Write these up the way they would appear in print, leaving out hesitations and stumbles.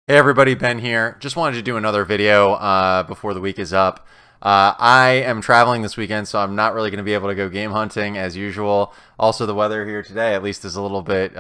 Hey everybody, Ben here. Just wanted to do another video before the week is up. I am traveling this weekend, so I'm not really going to be able to go game hunting as usual. Also, the weather here today, at least, is a little bit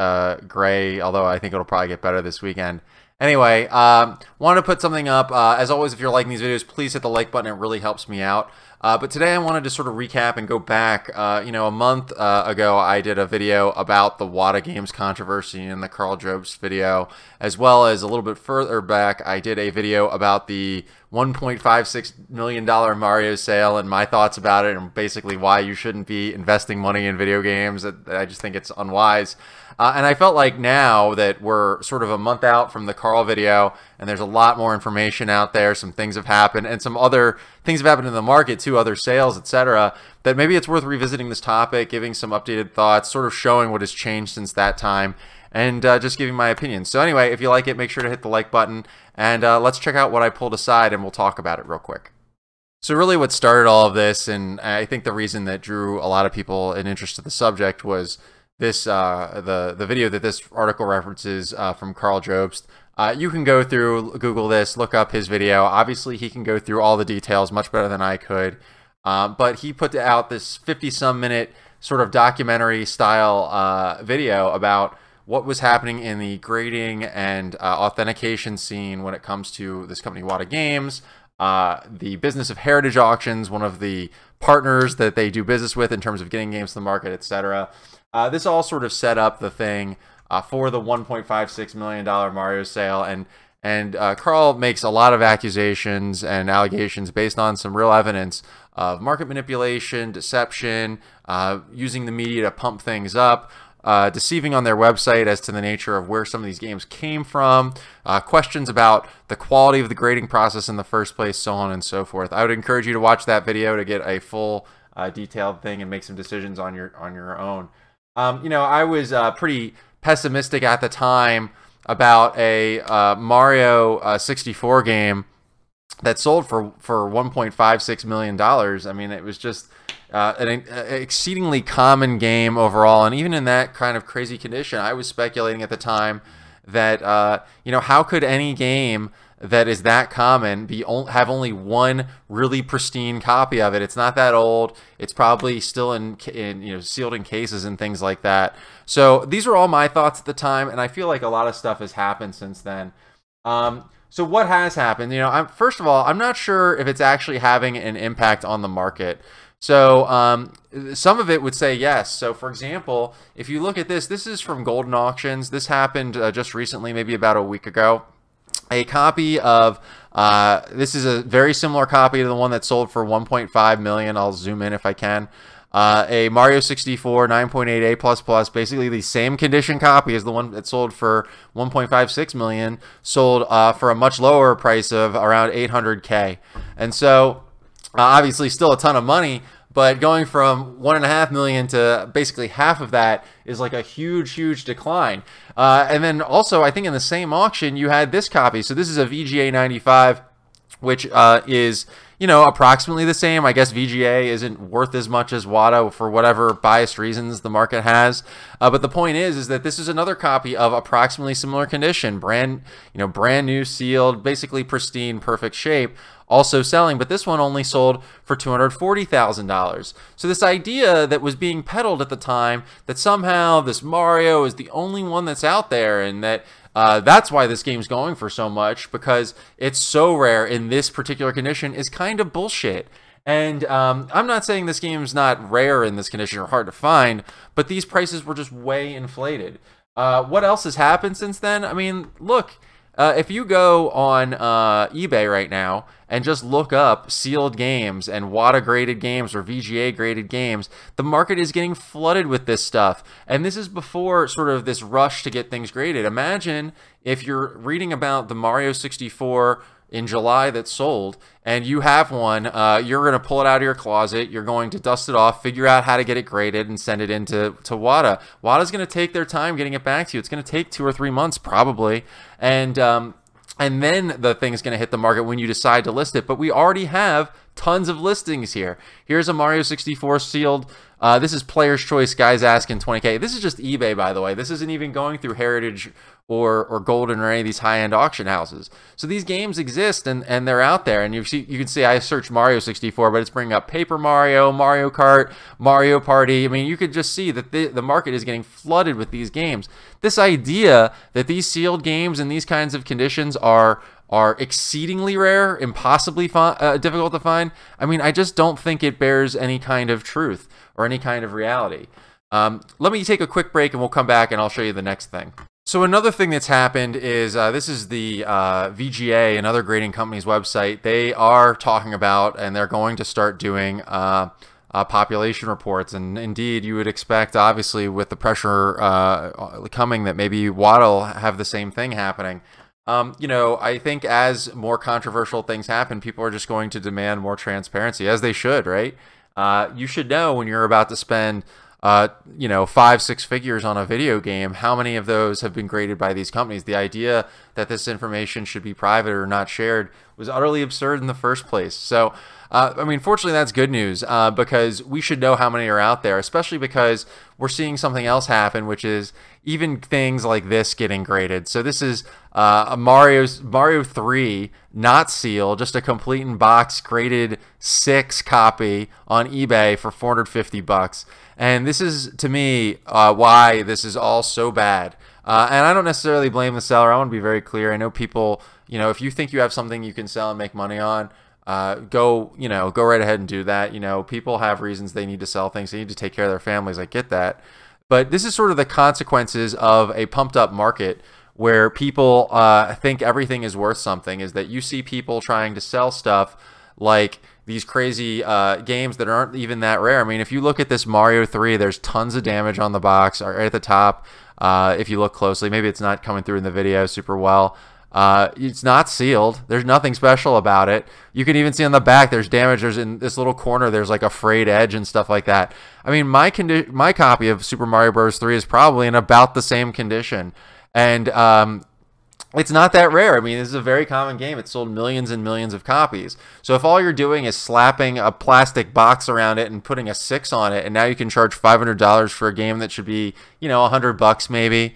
gray, although I think it'll probably get better this weekend. Anyway, wanted to put something up. As always, if you're liking these videos, please hit the like button. It really helps me out. But today I wanted to sort of recap and go back. A month ago I did a video about the WATA games controversy and the Karl Jobst video, as well as a little bit further back I did a video about the $1.56 million Mario sale and my thoughts about it, and basically why you shouldn't be investing money in video games. I just think it's unwise. And I felt like now that we're sort of a month out from the Karl video and there's a lot more information out there, some things have happened and some other things have happened in the market too, other sales, etc., that maybe it's worth revisiting this topic, giving some updated thoughts, sort of showing what has changed since that time, and just giving my opinion. So anyway, if you like it, make sure to hit the like button, and let's check out what I pulled aside and we'll talk about it real quick. So really what started all of this, and I think the reason that drew a lot of people an interest to the subject, was this the video that this article references from Karl Jobst. You can go through, Google this, look up his video. Obviously he can go through all the details much better than I could, but he put out this 50-some minute sort of documentary style video about what was happening in the grading and authentication scene when it comes to this company WATA Games, the business of heritage auctions, one of the partners that they do business with in terms of getting games to the market, etc. This all sort of set up the thing for the $1.56 million Mario sale, and Karl makes a lot of accusations and allegations based on some real evidence of market manipulation, deception, using the media to pump things up, deceiving on their website as to the nature of where some of these games came from, questions about the quality of the grading process in the first place, so on and so forth. I would encourage you to watch that video to get a full detailed thing and make some decisions on your own. I was pretty pessimistic at the time about a Mario 64 game that sold for $1.56 million. I mean, it was just an exceedingly common game overall, and even in that kind of crazy condition, I was speculating at the time that how could any game that is that common have only one really pristine copy of it? It's not that old. It's probably still in sealed in cases and things like that. So these are all my thoughts at the time, and I feel like a lot of stuff has happened since then. So what has happened? First of all, I'm not sure if it's actually having an impact on the market. So some of it would say yes. So for example, if you look at this is from Golden Auctions. This happened just recently, maybe about a week ago. A copy of this is a very similar copy to the one that sold for 1.5 million. I'll zoom in if I can. A Mario 64 9.8 A++, basically the same condition copy as the one that sold for 1.56 million, sold for a much lower price of around 800K. And so obviously still a ton of money, but going from 1.5 million to basically half of that is like a huge decline. And then also, I think in the same auction, you had this copy. So this is a VGA 95, which is, approximately the same. I guess VGA isn't worth as much as WATA for whatever biased reasons the market has. But the point is that this is another copy of approximately similar condition, brand new, sealed, basically pristine, perfect shape, also selling, but this one only sold for $240,000. So this idea that was being peddled at the time, that somehow this Mario is the only one that's out there, and that that's why this game's going for so much, because it's so rare in this particular condition, is kind of bullshit. And I'm not saying this game's not rare in this condition or hard to find, but these prices were just way inflated. What else has happened since then? I mean, look, if you go on eBay right now and just look up sealed games and WATA graded games or VGA graded games, the market is getting flooded with this stuff. And this is before sort of this rush to get things graded. Imagine if you're reading about the Mario 64 in July that sold, and you have one, you're going to pull it out of your closet, you're going to dust it off, figure out how to get it graded, and send it into WATA. WATA's going to take their time getting it back to you. It's going to take 2 or 3 months probably, and then the thing's going to hit the market when you decide to list it. But we already have tons of listings here. Here's a Mario 64 sealed This is Player's Choice, guys asking 20K. This is just eBay, by the way. This isn't even going through Heritage or Golden or any of these high-end auction houses. So these games exist, and they're out there. And you can see I searched Mario 64, but it's bringing up Paper Mario, Mario Kart, Mario Party. I mean, you could just see that the market is getting flooded with these games. This idea that these sealed games in these kinds of conditions are exceedingly rare, impossibly difficult to find. I mean, I just don't think it bears any kind of truth or any kind of reality. Let me take a quick break and we'll come back and I'll show you the next thing. So another thing that's happened is this is the VGA, another grading company's website. They are talking about, and they're going to start doing population reports. And indeed, you would expect, obviously, with the pressure coming, that maybe WATA will have the same thing happening. You know, I think as more controversial things happen, people are just going to demand more transparency, as they should, right? You should know when you're about to spend, you know, 5-6 figures on a video game, how many of those have been graded by these companies. The idea that this information should be private or not shared was utterly absurd in the first place. So, I mean, fortunately, that's good news because we should know how many are out there, especially because we're seeing something else happen, which is even things like this getting graded. So this is a Mario 3, not sealed, just a complete in box graded 6 copy on eBay for 450 bucks. And this is, to me, why this is all so bad. And I don't necessarily blame the seller. I want to be very clear. I know people, you know, if you think you have something you can sell and make money on, go right ahead and do that. You know, people have reasons they need to sell things. They need to take care of their families. I get that. But this is sort of the consequences of a pumped up market where people think everything is worth something, is that you see people trying to sell stuff like these crazy games that aren't even that rare. I mean, if you look at this Mario 3, there's tons of damage on the box right at the top. If you look closely, maybe it's not coming through in the video super well. It's not sealed. There's nothing special about it. You can even see on the back there's damage. There's in this little corner there's like a frayed edge and stuff like that. I mean, my copy of Super Mario Bros. 3 is probably in about the same condition, and it's not that rare. I mean, this is a very common game. It's sold millions and millions of copies. So if all you're doing is slapping a plastic box around it and putting a 6 on it, and now you can charge $500 for a game that should be, you know, $100 maybe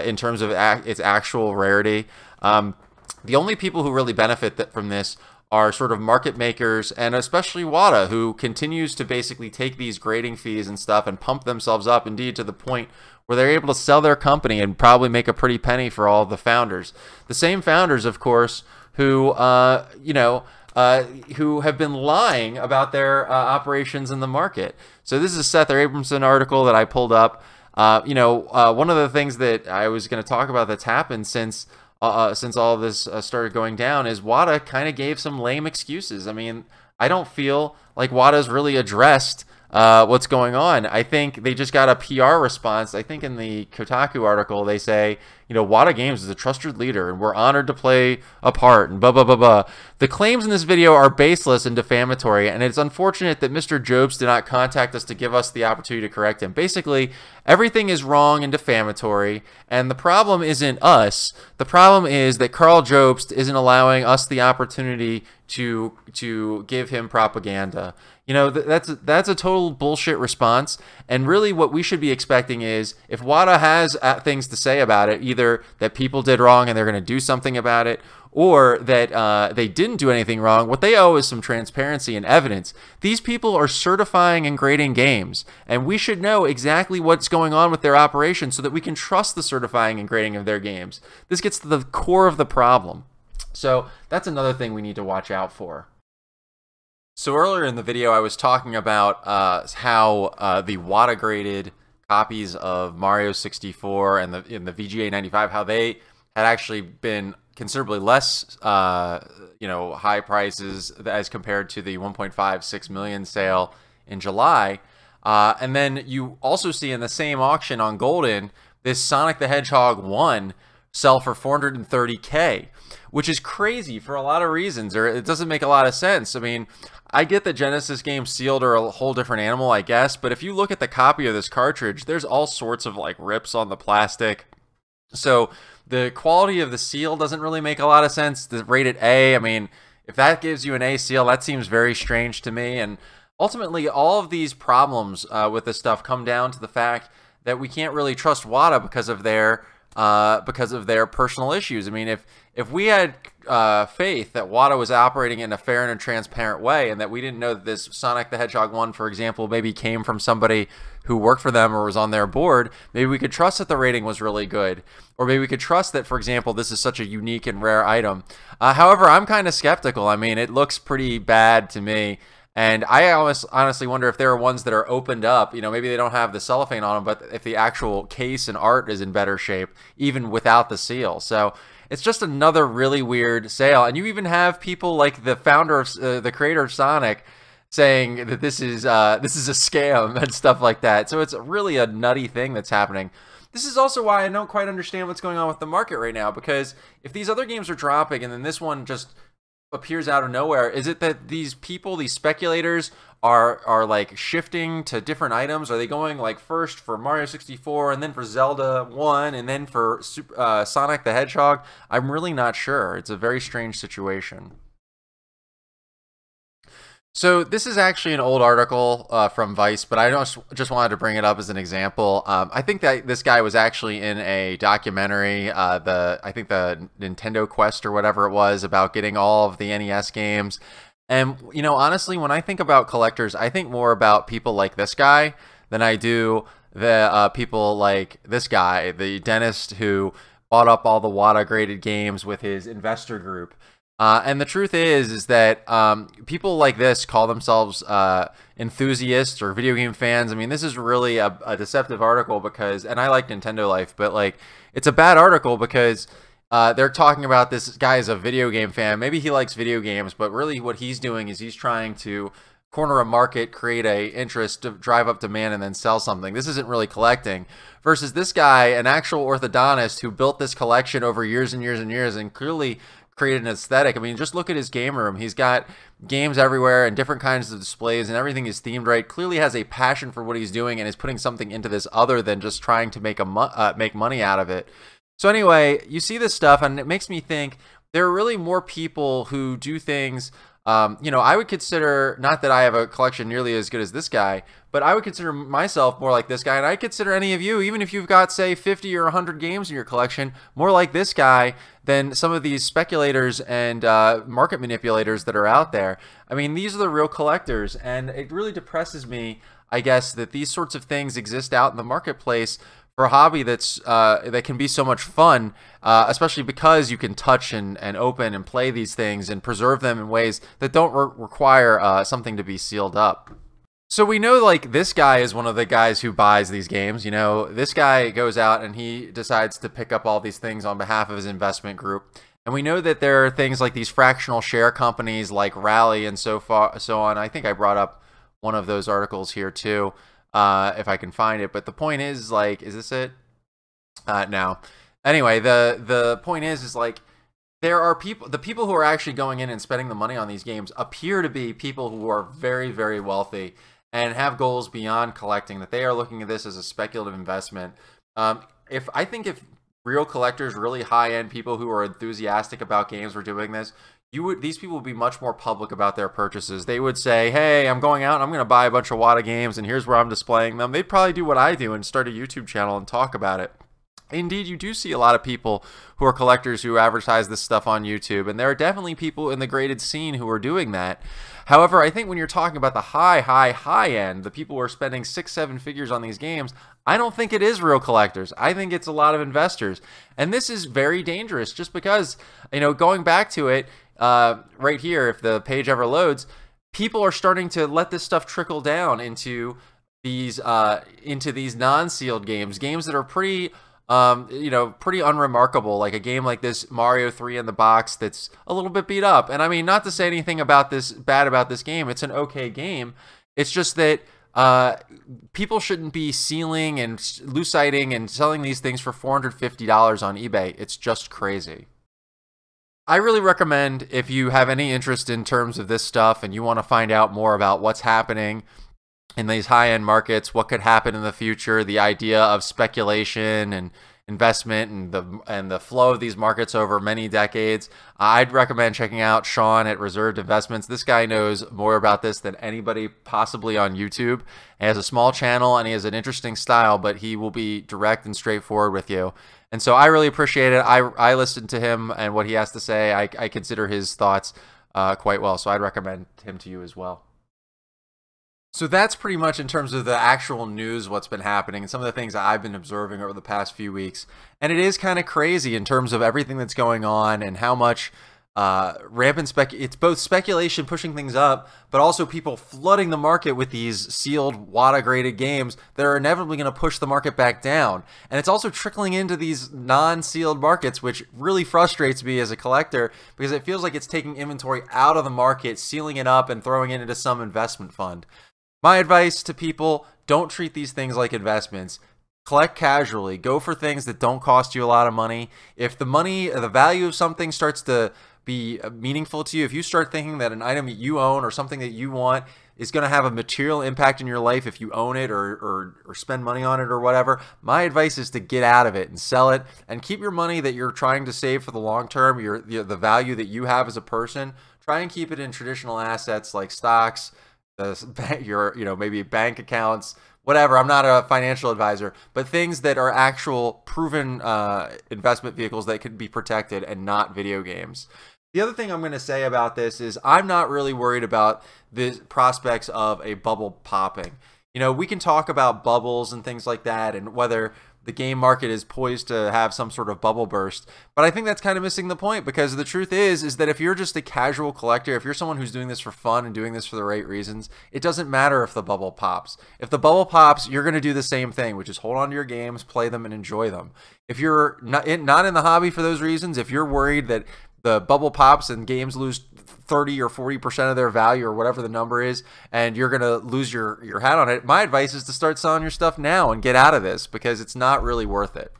in terms of its actual rarity. The only people who really benefit from this are sort of market makers, and especially WATA, who continues to basically take these grading fees and stuff and pump themselves up, indeed to the point where they're able to sell their company and probably make a pretty penny for all of the founders. The same founders, of course, who who have been lying about their operations in the market. So this is a Seth Abramson article that I pulled up. One of the things that I was going to talk about that's happened since all of this started going down is WATA kind of gave some lame excuses. I mean, I don't feel like WATA's really addressed what's going on. I think they just got a PR response. I think in the Kotaku article they say, you know, WATA Games is a trusted leader and we're honored to play a part and blah, blah, blah, blah. The claims in this video are baseless and defamatory, and it's unfortunate that Mr. Jobst did not contact us to give us the opportunity to correct him. Basically, everything is wrong and defamatory, and the problem isn't us. The problem is that Carl Jobst isn't allowing us the opportunity to give him propaganda. You know, that's a total bullshit response, and really what we should be expecting is if WATA has things to say about it, either that people did wrong and they're going to do something about it, or that they didn't do anything wrong, what they owe is some transparency and evidence. These people are certifying and grading games, and we should know exactly what's going on with their operation so that we can trust the certifying and grading of their games. This gets to the core of the problem. So that's another thing we need to watch out for. So earlier in the video, I was talking about how the WATA graded copies of Mario 64 and the VGA 95, how they had actually been considerably less, high prices as compared to the 1.56 million sale in July. And then you also see in the same auction on Golden, this Sonic the Hedgehog 1 sell for $430K, which is crazy for a lot of reasons, or it doesn't make a lot of sense. I mean, I get that Genesis games sealed are a whole different animal, I guess, but if you look at the copy of this cartridge, there's all sorts of like rips on the plastic. So the quality of the seal doesn't really make a lot of sense. The rated A, I mean, if that gives you an A seal, that seems very strange to me. And ultimately, all of these problems with this stuff come down to the fact that we can't really trust WATA because of their personal issues. I mean, if we had faith that WATA was operating in a fair and a transparent way, and that we didn't know that this Sonic the Hedgehog 1, for example, maybe came from somebody who worked for them or was on their board, maybe we could trust that the rating was really good. Or maybe we could trust that, for example, this is such a unique and rare item. However, I'm kind of skeptical. I mean, it looks pretty bad to me. And I honestly wonder if there are ones that are opened up, you know, maybe they don't have the cellophane on them, but if the actual case and art is in better shape, even without the seal. So it's just another really weird sale. And you even have people like the founder of, the creator of Sonic, saying that this is a scam and stuff like that. So it's really a nutty thing that's happening. This is also why I don't quite understand what's going on with the market right now, because if these other games are dropping and then this one just appears out of nowhere, is it that these people, these speculators, are like shifting to different items? Are they going like first for Mario 64 and then for Zelda 1 and then for Sonic the Hedgehog? I'm really not sure. It's a very strange situation. So this is actually an old article from Vice, but I just wanted to bring it up as an example. I think that this guy was actually in a documentary, I think the Nintendo Quest or whatever it was, about getting all of the NES games. And, you know, honestly, when I think about collectors, I think more about people like this guy than I do the people like this guy, the dentist who bought up all the WATA graded games with his investor group. And the truth is that people like this call themselves enthusiasts or video game fans. I mean, this is really a deceptive article because, and I like Nintendo Life, but like, it's a bad article because they're talking about this guy is a video game fan. Maybe he likes video games, but really what he's doing is he's trying to corner a market, create a interest, to drive up demand, and then sell something. This isn't really collecting. Versus this guy, an actual orthodontist who built this collection over years and years and years, and clearly created an aesthetic. I mean, just look at his game room. He's got games everywhere and different kinds of displays, and everything is themed right. Clearly has a passion for what he's doing and is putting something into this other than just trying to make money out of it. So anyway, you see this stuff, and it makes me think there are really more people who do things. You know, I would consider, not that I have a collection nearly as good as this guy, but I would consider myself more like this guy, and I consider any of you, even if you've got, say, 50 or 100 games in your collection, more like this guy than some of these speculators and market manipulators that are out there. I mean, these are the real collectors, and it really depresses me, I guess, that these sorts of things exist out in the marketplace for a hobby that's that can be so much fun, especially because you can touch and open and play these things and preserve them in ways that don't require something to be sealed up. So we know, like, this guy is one of the guys who buys these games. You know, this guy goes out and he decides to pick up all these things on behalf of his investment group. And we know that there are things like these fractional share companies like Rally and so on. I think I brought up one of those articles here too, if I can find it. But the point is, like, is this it? No. Anyway, the point is like, there are people, the people who are actually going in and spending the money on these games appear to be people who are very, very wealthy and have goals beyond collecting, that they are looking at this as a speculative investment. I think if real collectors, really high-end people who are enthusiastic about games were doing this, these people would be much more public about their purchases. They would say, hey, I'm going out and I'm going to buy a bunch of WATA games and here's where I'm displaying them. They'd probably do what I do and start a YouTube channel and talk about it. Indeed, you do see a lot of people who are collectors who advertise this stuff on YouTube, and there are definitely people in the graded scene who are doing that. However, I think when you're talking about the high end, the people who are spending 6-7 figures on these games, I don't think it is real collectors. I think it's a lot of investors. And this is very dangerous just because, you know, going back to it, right here, if the page ever loads, people are starting to let this stuff trickle down into these non-sealed games that are pretty you know, pretty unremarkable, like a game like this Mario 3 in the box that's a little bit beat up. And I mean, not to say anything about this bad about this game, it's an okay game. It's just that people shouldn't be sealing and luciding and selling these things for $450 on eBay. It's just crazy. I really recommend, if you have any interest in terms of this stuff and you want to find out more about what's happening in these high-end markets, what could happen in the future, the idea of speculation and investment and the flow of these markets over many decades. I'd recommend checking out Sean at Reserved Investments. This guy knows more about this than anybody possibly on YouTube. He has a small channel and he has an interesting style, but he will be direct and straightforward with you. And so I really appreciate it. I listened to him and what he has to say. I consider his thoughts quite well, so I'd recommend him to you as well. So that's pretty much in terms of the actual news, what's been happening, and some of the things that I've been observing over the past few weeks. And it is kind of crazy in terms of everything that's going on and how much rampant it's both speculation pushing things up, but also people flooding the market with these sealed WATA graded games that are inevitably going to push the market back down. And it's also trickling into these non-sealed markets, which really frustrates me as a collector because it feels like it's taking inventory out of the market, sealing it up and throwing it into some investment fund. My advice to people, don't treat these things like investments. Collect casually. Go for things that don't cost you a lot of money. If the value of something starts to be meaningful to you, if you start thinking that an item that you own or something that you want is going to have a material impact in your life if you own it or spend money on it or whatever, my advice is to get out of it and sell it and keep your money that you're trying to save for the long term, the value that you have as a person. Try and keep it in traditional assets like stocks, your maybe bank accounts, whatever. I'm not a financial advisor, but things that are actual proven investment vehicles that could be protected and not video games. The other thing I'm going to say about this is I'm not really worried about the prospects of a bubble popping. We can talk about bubbles and things like that and whether the game market is poised to have some sort of bubble burst, but I think that's kind of missing the point, because the truth is that if you're just a casual collector, if you're someone who's doing this for fun and doing this for the right reasons, it doesn't matter if the bubble pops. If the bubble pops, you're going to do the same thing, which is hold on to your games, play them, and enjoy them. If you're not in the hobby for those reasons, if you're worried that the bubble pops and games lose 30 or 40% of their value or whatever the number is, and you're going to lose your hat on it, my advice is to start selling your stuff now and get out of this, because it's not really worth it.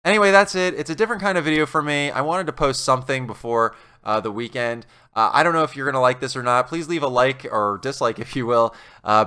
Anyway, that's it. It's a different kind of video for me. I wanted to post something before the weekend. I don't know if you're going to like this or not. Please leave a like or dislike, if you will,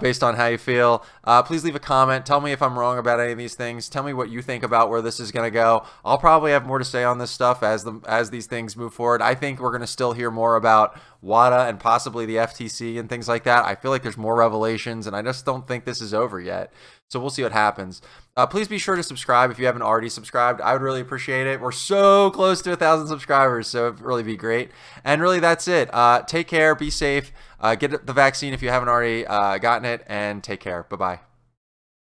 based on how you feel. Please leave a comment. Tell me if I'm wrong about any of these things. Tell me what you think about where this is going to go. I'll probably have more to say on this stuff as these things move forward. I think we're going to still hear more about WATA and possibly the FTC and things like that. I feel like there's more revelations, and I just don't think this is over yet. So we'll see what happens. Please be sure to subscribe if you haven't already subscribed. I would really appreciate it. We're so close to 1,000 subscribers, so it'd really be great. And really, that's it. Take care. Be safe. Get the vaccine if you haven't already gotten it, and take care. Bye-bye.